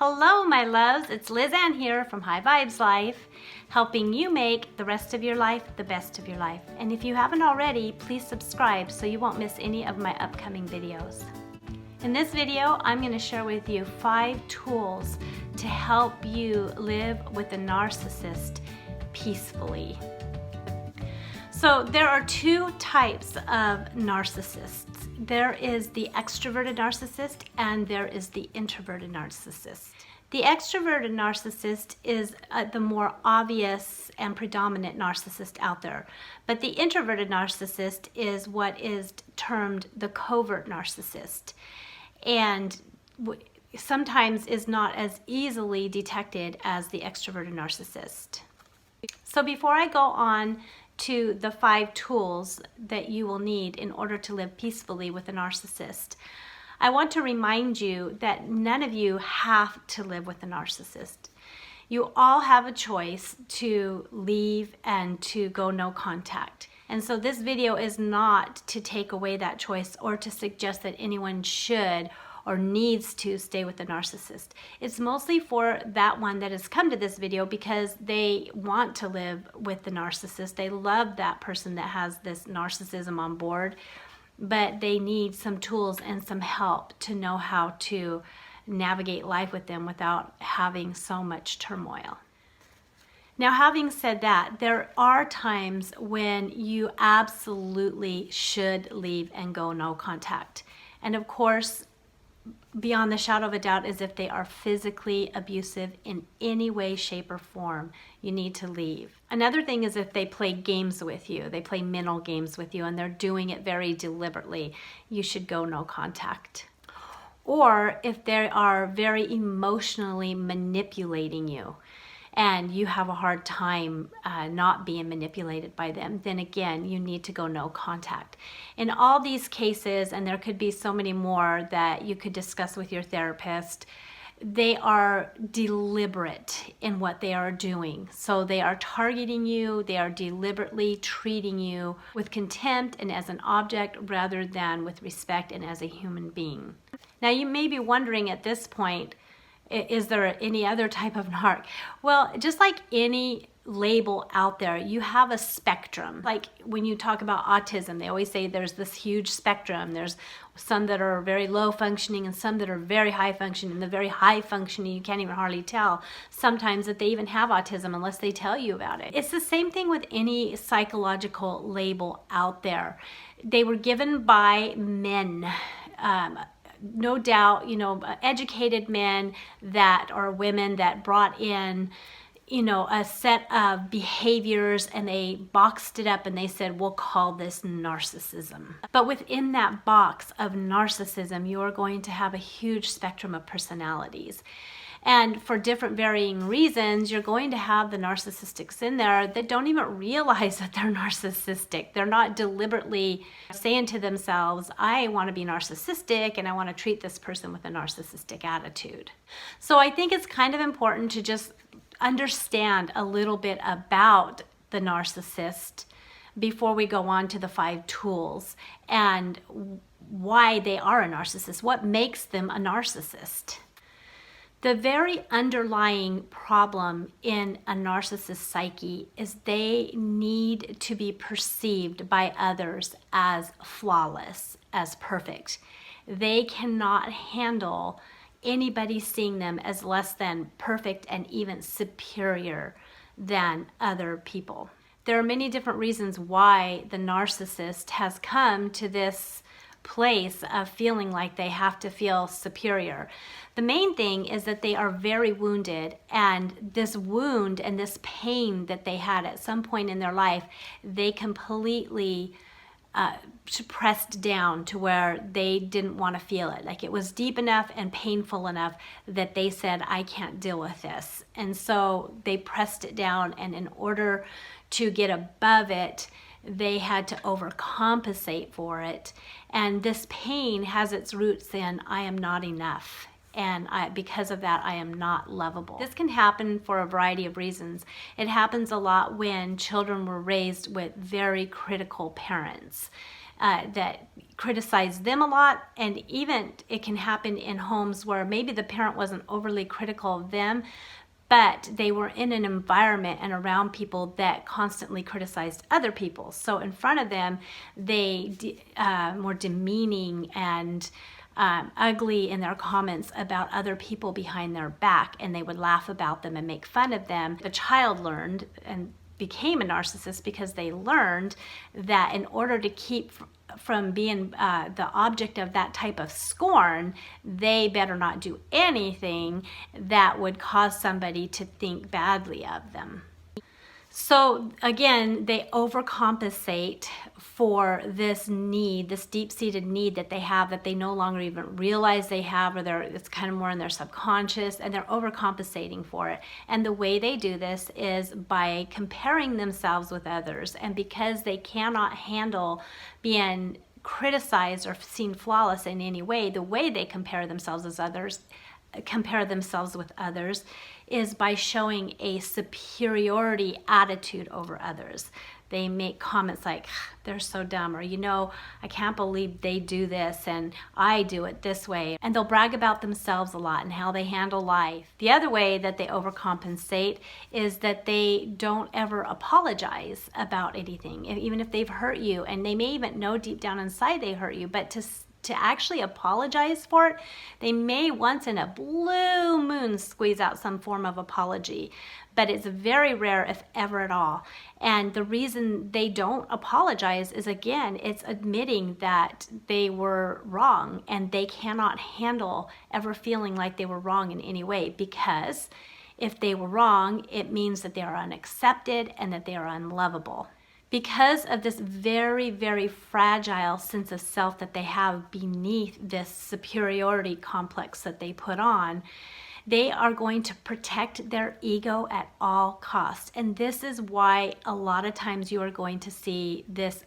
Hello, my loves. It's Liz Ann here from High Vibes Life, helping you make the rest of your life the best of your life. And if you haven't already, please subscribe so you won't miss any of my upcoming videos. In this video, I'm going to share with you 5 tools to help you live with a narcissist peacefully. So there are 2 types of narcissists. There is the extroverted narcissist and there is the introverted narcissist. The extroverted narcissist is the more obvious and predominant narcissist out there. But the introverted narcissist is what is termed the covert narcissist, and sometimes is not as easily detected as the extroverted narcissist. So before I go on to the 5 tools that you will need in order to live peacefully with a narcissist, I want to remind you that none of you have to live with a narcissist. You all have a choice to leave and to go no contact. And so this video is not to take away that choice or to suggest that anyone should or needs to stay with the narcissist. It's mostly for that one that has come to this video because they want to live with the narcissist. They love that person that has this narcissism on board, but they need some tools and some help to know how to navigate life with them without having so much turmoil. Now, having said that, there are times when you absolutely should leave and go no contact. And of course, beyond the shadow of a doubt is if they are physically abusive in any way, shape, or form, you need to leave. Another thing is if they play games with you, they play mental games with you, and they're doing it very deliberately, you should go no contact. Or if they are very emotionally manipulating you, and you have a hard time not being manipulated by them, then again, you need to go no contact. In all these cases, and there could be so many more that you could discuss with your therapist, they are deliberate in what they are doing. So they are targeting you, they are deliberately treating you with contempt and as an object rather than with respect and as a human being. Now you may be wondering at this point, is there any other type of narc? Well, just like any label out there, you have a spectrum. Like when you talk about autism, they always say there's this huge spectrum. There's some that are very low functioning and some that are very high functioning. The very high functioning, you can't even hardly tell sometimes that they even have autism unless they tell you about it. It's the same thing with any psychological label out there. They were given by men. No doubt, educated men that or women that brought in, a set of behaviors and they boxed it up and they said, we'll call this narcissism. But within that box of narcissism, you are going to have a huge spectrum of personalities. And for different varying reasons, you're going to have the narcissistics in there that don't even realize that they're narcissistic. They're not deliberately saying to themselves, I want to be narcissistic and I want to treat this person with a narcissistic attitude. So I think it's kind of important to just understand a little bit about the narcissist before we go on to the 5 tools and why they are a narcissist, what makes them a narcissist. The very underlying problem in a narcissist psyche is they need to be perceived by others as flawless, as perfect. They cannot handle anybody seeing them as less than perfect and even superior than other people. There are many different reasons why the narcissist has come to this place of feeling like they have to feel superior. The main thing is that they are very wounded, and this wound and this pain that they had at some point in their life, they completely pressed down to where they didn't want to feel it. Like it was deep enough and painful enough that they said, I can't deal with this. And so they pressed it down, and in order to get above it, they had to overcompensate for it. And this pain has its roots in, I am not enough. And because of that, I am not lovable. This can happen for a variety of reasons. It happens a lot when children were raised with very critical parents. that criticize them a lot. And even it can happen in homes where maybe the parent wasn't overly critical of them, but they were in an environment and around people that constantly criticized other people. So in front of them, they more demeaning and ugly in their comments about other people behind their back, and they would laugh about them and make fun of them. The child learned and became a narcissist because they learned that in order to keep from being the object of that type of scorn, they better not do anything that would cause somebody to think badly of them. So again, they overcompensate for this need, this deep-seated need that they have that they no longer even realize they have, or it's kind of more in their subconscious, and they're overcompensating for it. And the way they do this is by comparing themselves with others. And because they cannot handle being criticized or seen flawless in any way, the way they compare themselves with others is by showing a superiority attitude over others. They make comments like, they're so dumb, or, you know, I can't believe they do this and I do it this way. And they'll brag about themselves a lot and how they handle life. The other way that they overcompensate is that they don't ever apologize about anything, even if they've hurt you. And they may even know deep down inside they hurt you, but to actually apologize for it, they may once in a blue moon squeeze out some form of apology, but it's very rare, if ever at all. And the reason they don't apologize is, again, it's admitting that they were wrong, and they cannot handle ever feeling like they were wrong in any way, because if they were wrong, it means that they are unaccepted and that they are unlovable. Because of this very, very fragile sense of self that they have beneath this superiority complex that they put on, they are going to protect their ego at all costs. And this is why a lot of times you are going to see this,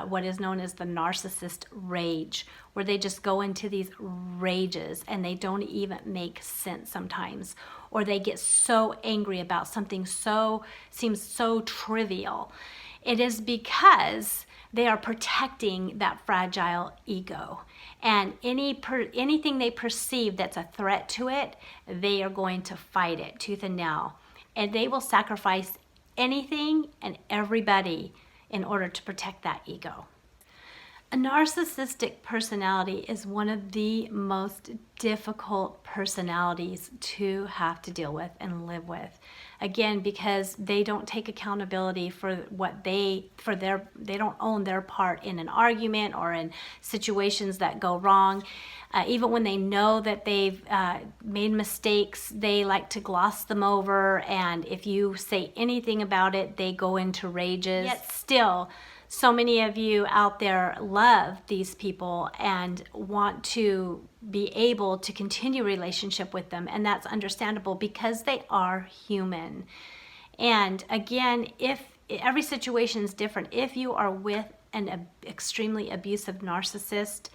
what is known as the narcissist rage, where they just go into these rages and they don't even make sense sometimes, or they get so angry about something seems so trivial. It is because they are protecting that fragile ego. And anything they perceive that's a threat to it, they are going to fight it tooth and nail. And they will sacrifice anything and everybody in order to protect that ego. A narcissistic personality is one of the most difficult personalities to have to deal with and live with. Again, because they don't take accountability for what they don't own their part in an argument or in situations that go wrong. Even when they know that they've made mistakes, they like to gloss them over, and if you say anything about it, they go into rages. Yet still, so many of you out there love these people and want to be able to continue relationship with them, and that's understandable because they are human. And again, if every situation is different, if you are with an extremely abusive narcissist,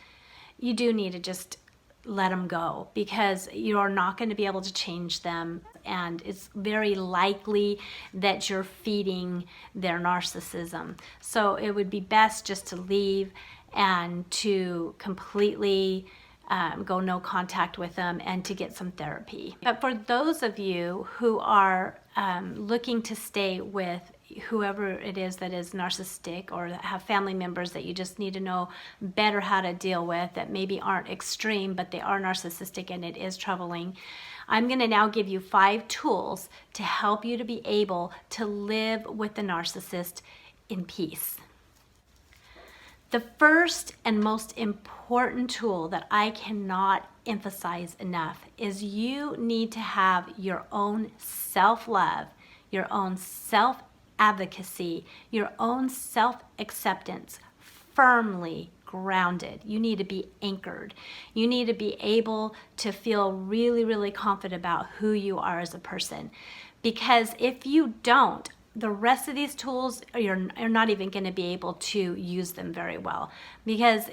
you do need to just let them go, because you are not going to be able to change them, and it's very likely that you're feeding their narcissism. So it would be best just to leave and to completely go no contact with them and to get some therapy. But for those of you who are looking to stay with whoever it is that is narcissistic, or have family members that you just need to know better how to deal with, that maybe aren't extreme, but they are narcissistic and it is troubling, I'm going to now give you 5 tools to help you to be able to live with the narcissist in peace. The first and most important tool that I cannot emphasize enough is you need to have your own self-love, your own self-advocacy, your own self-acceptance firmly grounded. You need to be anchored. You need to be able to feel really, really confident about who you are as a person. Because if you don't, the rest of these tools, you're not even going to be able to use them very well, because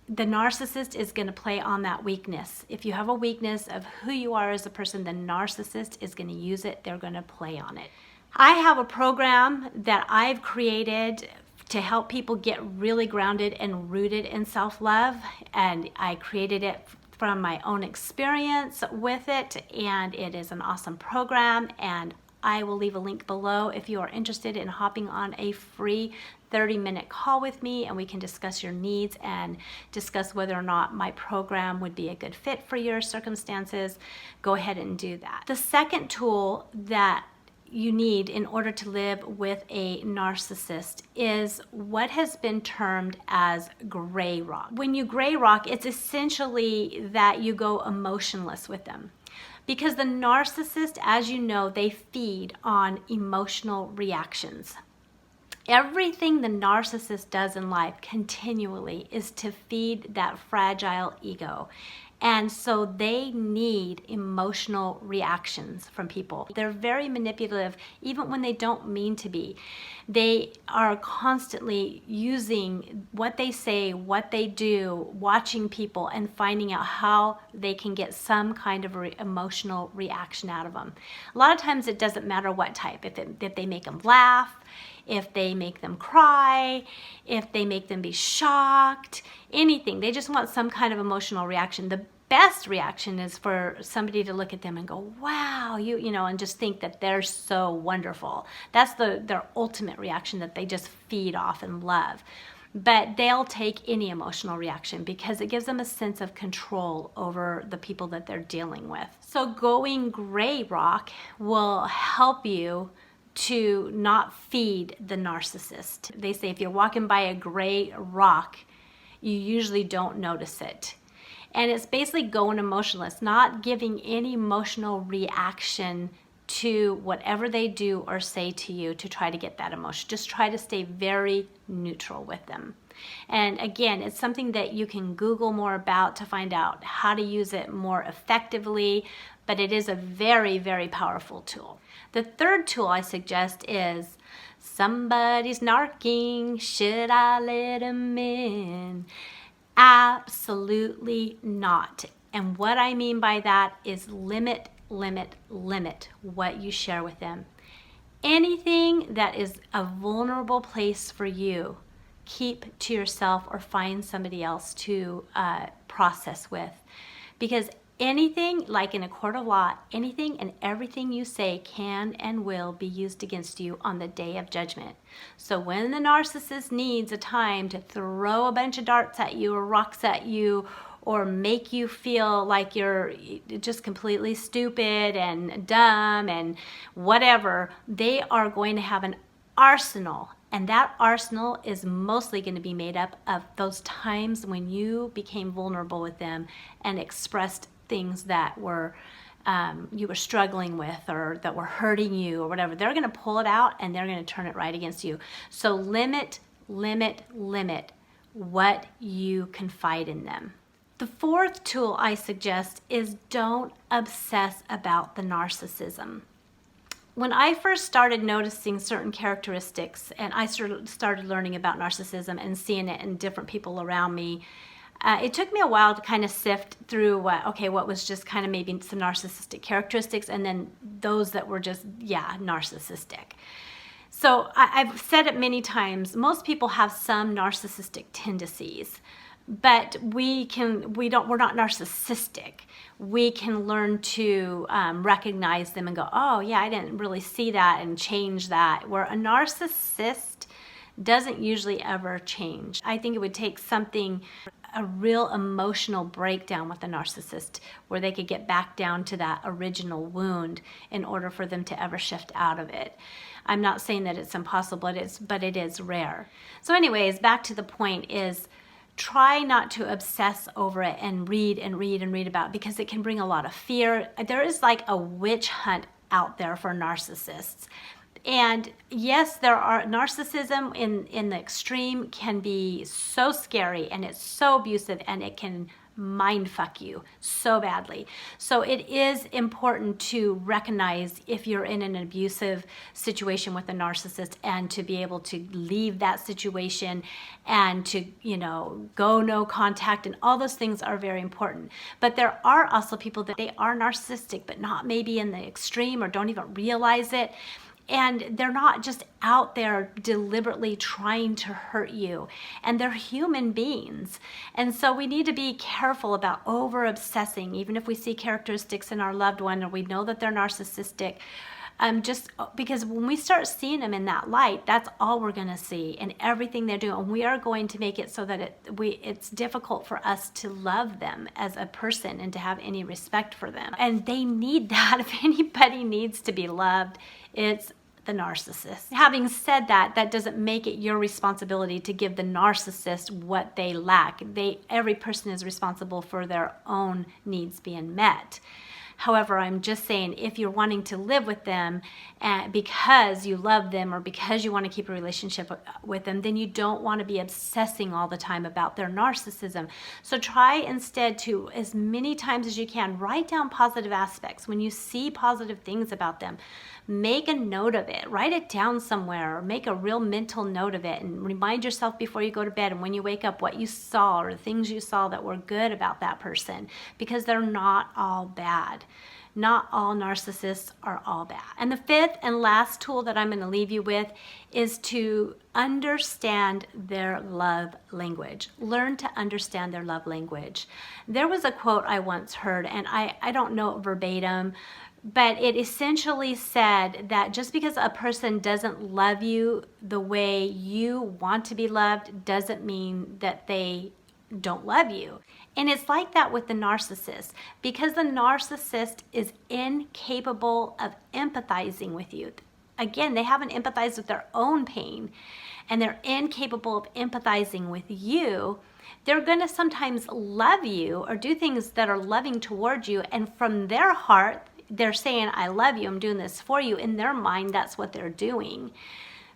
the narcissist is going to play on that weakness. If you have a weakness of who you are as a person, the narcissist is going to use it. They're going to play on it. I have a program that I've created to help people get really grounded and rooted in self-love. And I created it from my own experience with it, and it is an awesome program. And I will leave a link below if you are interested in hopping on a free 30-minute call with me, and we can discuss your needs and discuss whether or not my program would be a good fit for your circumstances. Go ahead and do that. The second tool that you need in order to live with a narcissist is what has been termed as gray rock. When you gray rock, it's essentially that you go emotionless with them. Because the narcissist, as you know, they feed on emotional reactions. Everything the narcissist does in life continually is to feed that fragile ego. And so they need emotional reactions from people. They're very manipulative, even when they don't mean to be. They are constantly using what they say, what they do, watching people, and finding out how they can get some kind of emotional reaction out of them. A lot of times it doesn't matter what type. If they make them laugh, if they make them cry, if they make them be shocked, anything. They just want some kind of emotional reaction. The best reaction is for somebody to look at them and go, wow, you know, and just think that they're so wonderful. That's their ultimate reaction that they just feed off and love. But they'll take any emotional reaction because it gives them a sense of control over the people that they're dealing with. So going gray rock will help you to not feed the narcissist. They say if you're walking by a gray rock, you usually don't notice it. And it's basically going emotionless, not giving any emotional reaction to whatever they do or say to you to try to get that emotion. Just try to stay very neutral with them. And again, it's something that you can Google more about to find out how to use it more effectively, but it is a very, very powerful tool. The third tool I suggest is somebody's narking, should I let him in? Absolutely not. And what I mean by that is limit what you share with them. Anything that is a vulnerable place for you, keep to yourself or find somebody else to process with. Because anything, like in a court of law, anything and everything you say can and will be used against you on the day of judgment. So when the narcissist needs a time to throw a bunch of darts at you or rocks at you or make you feel like you're just completely stupid and dumb and whatever, they are going to have an arsenal. And that arsenal is mostly going to be made up of those times when you became vulnerable with them and expressed things that were you were struggling with or that were hurting you or whatever. They're going to pull it out and they're going to turn it right against you. So limit what you confide in them. The fourth tool I suggest is don't obsess about the narcissism. When I first started noticing certain characteristics and I started learning about narcissism and seeing it in different people around me, it took me a while to kind of sift through what was just kind of maybe some narcissistic characteristics and then those that were just, narcissistic. So I've said it many times, most people have some narcissistic tendencies, but we're not narcissistic. We can learn to recognize them and go, oh yeah, I didn't really see that, and change that. Where a narcissist doesn't usually ever change. I think it would take a real emotional breakdown with a narcissist where they could get back down to that original wound in order for them to ever shift out of it. I'm not saying that it's impossible, but it is rare. So anyways, back to the point is, try not to obsess over it and read about it, because it can bring a lot of fear. There is like a witch hunt out there for narcissists. And yes, there are narcissism in the extreme can be so scary and it's so abusive and it can mind fuck you so badly. So it is important to recognize if you're in an abusive situation with a narcissist and to be able to leave that situation and to, go no contact, and all those things are very important. But there are also people that they are narcissistic, but not maybe in the extreme or don't even realize it. And they're not just out there deliberately trying to hurt you. And they're human beings. And so we need to be careful about over obsessing, even if we see characteristics in our loved one or we know that they're narcissistic. Just because when we start seeing them in that light, that's all we're going to see in everything they're doing. And we are going to make it so that it's difficult for us to love them as a person and to have any respect for them. And they need that. If anybody needs to be loved, it's the narcissist. Having said that, that doesn't make it your responsibility to give the narcissist what they lack. Every person is responsible for their own needs being met. However, I'm just saying, if you're wanting to live with them because you love them or because you want to keep a relationship with them, then you don't want to be obsessing all the time about their narcissism. So try instead to, as many times as you can, write down positive aspects. When you see positive things about them, make a note of it. Write it down somewhere or make a real mental note of it and remind yourself before you go to bed and when you wake up what you saw or the things you saw that were good about that person, because they're not all bad. Not all narcissists are all bad. And the fifth and last tool that I'm going to leave you with is to understand their love language. Learn to understand their love language. There was a quote I once heard, and I don't know it verbatim, but it essentially said that just because a person doesn't love you the way you want to be loved doesn't mean that they don't love you. And it's like that with the narcissist, because the narcissist is incapable of empathizing with you. Again, they haven't empathized with their own pain, and they're incapable of empathizing with you. They're going to sometimes love you or do things that are loving towards you, and from their heart, they're saying, I love you, I'm doing this for you. In their mind, that's what they're doing.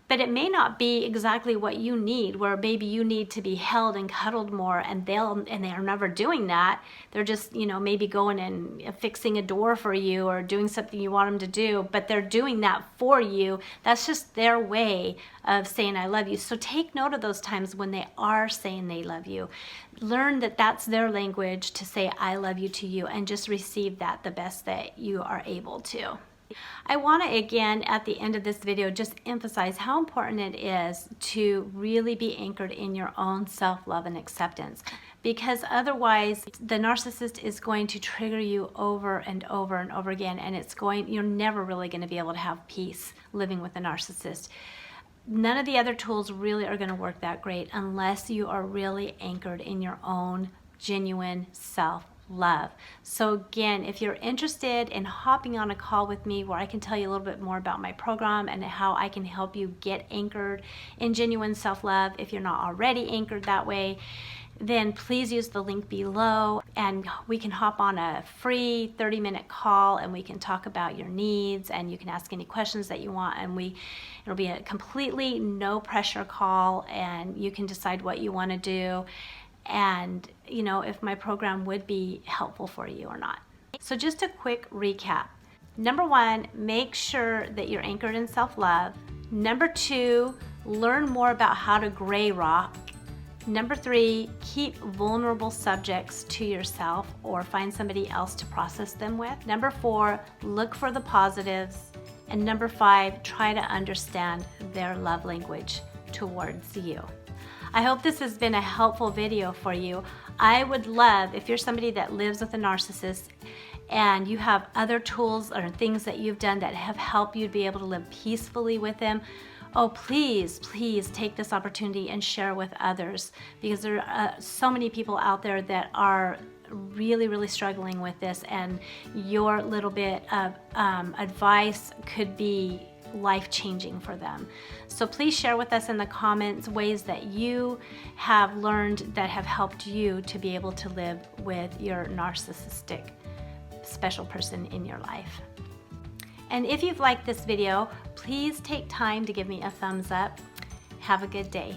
But it may not be exactly what you need, where maybe you need to be held and cuddled more, and they are never doing that. They're just, maybe going and fixing a door for you or doing something you want them to do, but they're doing that for you. That's just their way of saying I love you. So take note of those times when they are saying they love you. Learn that that's their language to say I love you to you, and just receive that the best that you are able to. I want to again at the end of this video just emphasize how important it is to really be anchored in your own self-love and acceptance, because otherwise the narcissist is going to trigger you over and over and over again, and you're never really going to be able to have peace living with a narcissist. None of the other tools really are going to work that great unless you are really anchored in your own genuine self-love. So again, if you're interested in hopping on a call with me where I can tell you a little bit more about my program and how I can help you get anchored in genuine self-love, if you're not already anchored that way, then please use the link below and we can hop on a free 30-minute call and we can talk about your needs, and you can ask any questions that you want, and it'll be a completely no pressure call, and you can decide what you want to do and if my program would be helpful for you or not. So just a quick recap. Number 1, make sure that you're anchored in self-love. Number 2, learn more about how to gray rock. Number 3, keep vulnerable subjects to yourself or find somebody else to process them with. Number 4, look for the positives. And number 5, try to understand their love language towards you. I hope this has been a helpful video for you. I would love if you're somebody that lives with a narcissist and you have other tools or things that you've done that have helped you to be able to live peacefully with them. Oh, please take this opportunity and share with others, because there are so many people out there that are really struggling with this, and your little bit of advice could be life-changing for them. So please share with us in the comments ways that you have learned that have helped you to be able to live with your narcissistic special person in your life. And if you've liked this video, please take time to give me a thumbs up. Have a good day.